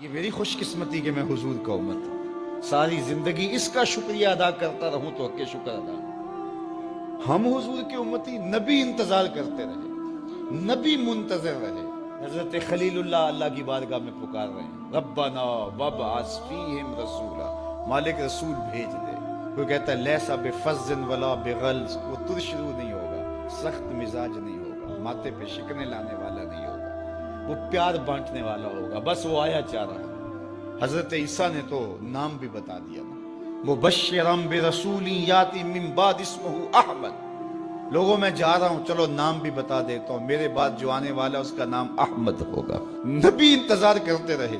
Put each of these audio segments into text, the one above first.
یہ میری خوش قسمتی کہ میں حضور کا امت ہوں، ساری زندگی اس کا شکریہ ادا کرتا رہوں تو حق شکر ادا نہیں۔ ہم حضور کی امتی، نبی انتظار کرتے رہے، نبی منتظر رہے۔ حضرت خلیل اللہ کی بارگاہ میں پکار رہے ہیں، ربنا وابعث فیہم رسولا، مالک رسول بھیج دے۔ وہ کہتا ہے لیسا بفظ ولا بغلظ، وہ ترشرو نہیں ہوگا، سخت مزاج نہیں ہوگا، ماتھے پہ شکنے لانے والا نہیں ہوگا، وہ پیار بانٹنے والا ہوگا۔ بس وہ آیا چاہ رہا ہے۔ حضرت عیسیٰ نے تو نام بھی بتا دیا نا، مبشرا برسول یاتی من بعد اسمہ احمد، لوگوں میں جا رہا ہوں، چلو نام بھی بتا دیتا ہوں، میرے بعد جو آنے والا اس کا نام احمد ہوگا۔ نبی انتظار کرتے رہے،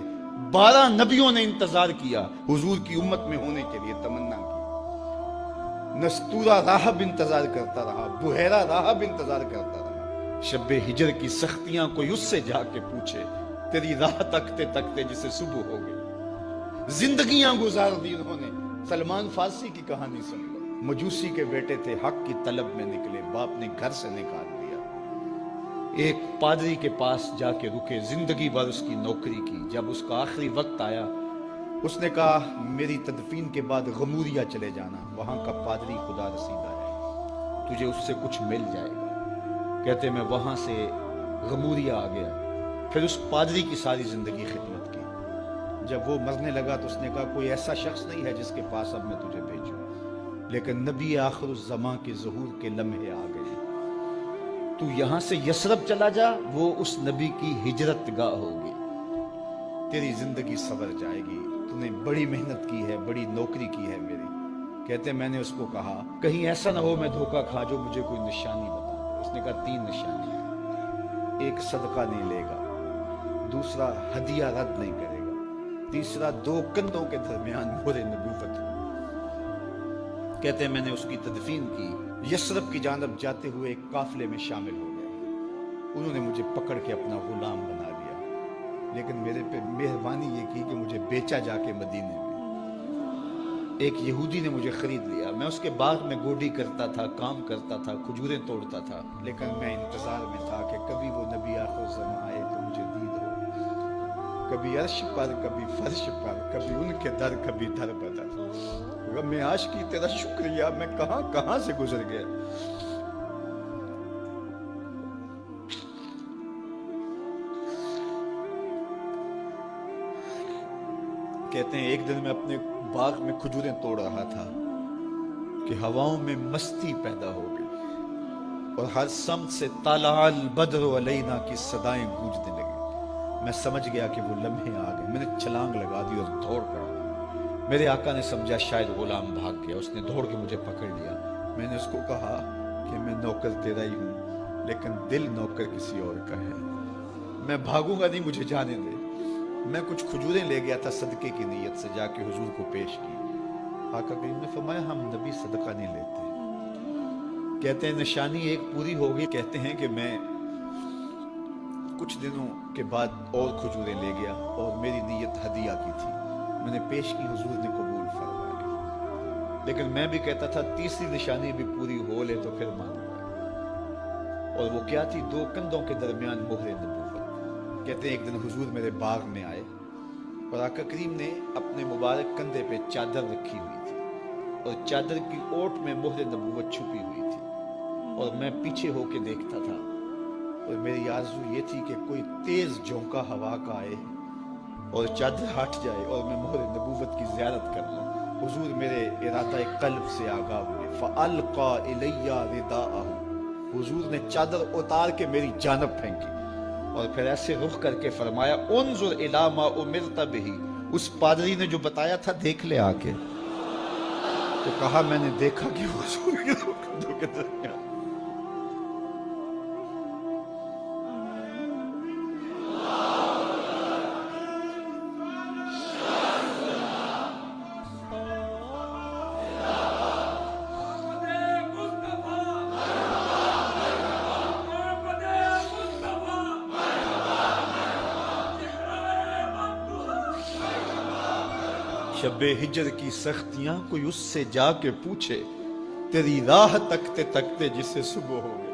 12 نبیوں نے انتظار کیا حضور کی امت میں ہونے کے لیے، تمنا کی۔ نستورہ راہب انتظار کرتا رہا، بحیرہ راہب انتظار کرتا رہا۔ شب ہجر کی سختیاں کوئی اس سے جا کے پوچھے، تیری راہ تکتے تکتے جسے صبح ہو گئی۔ زندگیاں گزار دی انہوں نے۔ سلمان فارسی کی کہانی سن لو، مجوسی کے بیٹے تھے، حق کی طلب میں نکلے، باپ نے گھر سے نکال دیا، ایک پادری کے پاس جا کے رکے، زندگی بھر اس کی نوکری کی۔ جب اس کا آخری وقت آیا، اس نے کہا میری تدفین کے بعد غموریا چلے جانا، وہاں کا پادری خدا رسیدہ ہے، تجھے اس سے کچھ مل جائے گا۔ کہتے میں وہاں سے غموریا آ گیا، پھر اس پادری کی ساری زندگی خدمت کی۔ جب وہ مرنے لگا تو اس نے کہا کوئی ایسا شخص نہیں ہے جس کے پاس اب میں تجھے بھیجوں، لیکن نبی آخر الزمان کے ظہور کے لمحے آ گئے۔ تو یہاں سے یثرب چلا جا، وہ اس نبی کی ہجرت گاہ ہوگی، تیری زندگی سنور جائے گی، تو نے بڑی محنت کی ہے، بڑی نوکری کی ہے میری۔ کہتے میں نے اس کو کہا کہیں ایسا نہ ہو میں دھوکہ کھا جو مجھے کوئی نشانی بتا۔ اس نے کہا 3 نشانیاں، ایک صدقہ نہیں لے گا، دوسرا ہدیہ رد نہیں کرے گا، تیسرا 2 کندھوں کے درمیان مہر نبوت۔ کہتے ہیں میں نے اس کی تدفین کی، یثرب کی جانب جاتے ہوئے ایک قافلے میں شامل ہو گیا، انہوں نے مجھے پکڑ کے اپنا غلام بنا لیا، لیکن میرے پہ مہربانی یہ کی کہ مجھے بیچا جا کے مدینے میں۔ ایک یہودی نے مجھے خرید لیا، میں اس کے باغ میں گوڈی کرتا تھا، کام کرتا تھا، کھجوریں توڑتا تھا، لیکن میں انتظار میں تھا کہ کبھی وہ نبی آخر الزمان آئے تو مجھے دید ہو، کبھی عرش پر، کبھی فرش پر، کبھی ان کے در، کبھی در بدر۔ غم عاشقی تیرا شکریہ، میں کہاں کہاں سے گزر گیا۔ کہتے ہیں ایک دن میں اپنے باغ میں کھجوریں توڑ رہا تھا کہ ہواؤں میں مستی پیدا ہو گئی، اور ہر سمت سے طلع البدر علینا کی صدائیں گونجنے لگی۔ میں سمجھ گیا کہ وہ لمحے آ گئے، میں نے چھلانگ لگا دی اور دوڑ پڑا۔ میرے آقا نے سمجھا شاید غلام بھاگ گیا، اس نے دوڑ کے مجھے پکڑ لیا۔ میں نے اس کو کہا کہ میں نوکر تیرا ہی ہوں، لیکن دل نوکر کسی اور کا ہے، میں بھاگوں گا نہیں، مجھے جانے دے۔ میں کچھ کھجوریں لے گیا تھا صدقے کی نیت سے، جا کے حضور کو پیش کی۔ آقا کریم نے فرمایا ہم نبی صدقہ نہیں لیتے۔ کہتے ہیں نشانی ایک پوری ہو گئی، کہتے ہیں کہ میں کچھ دنوں کے بعد اور کھجوریں لے گیا، اور میری نیت ہدیہ کی تھی، میں نے پیش کی، حضور نے قبول فرمایا۔ لیکن میں بھی کہتا تھا تیسری نشانی بھی پوری ہو لے تو پھر مانوں گا، اور وہ کیا تھی؟ 2 کندھوں کے درمیان مہر نبوت۔ کہتے ہیں ایک دن حضور میرے باغ میں آئے، اور آقا کریم نے اپنے مبارک کندھے پہ چادر رکھی ہوئی تھی، اور چادر کی اوٹ میں مہر نبوت چھپی ہوئی تھی، اور میں پیچھے ہو کے دیکھتا تھا، اور میری آرزو یہ تھی کہ کوئی تیز جھونکا ہوا کا آئے اور چادر ہٹ جائے اور میں مہر نبوت کی زیارت کر لوں۔ حضور میرے ارادہ قلب سے آگاہ ہوئے، فَأَلْقَى إِلَيَّ رِدَاءَهُ، حضور نے چادر اتار کے میری جانب پھینکی، اور پھر ایسے رخ کر کے فرمایا انظر الی ما امرت بہ، اس پادری نے جو بتایا تھا دیکھ لے آ کے۔ تو کہا میں نے دیکھا کہ حضور کے کندھوں کے درمیان۔ شب ہجر کی سختیاں کوئی اس سے جا کے پوچھے، تیری راہ تکتے تکتے جسے صبح ہو گئی۔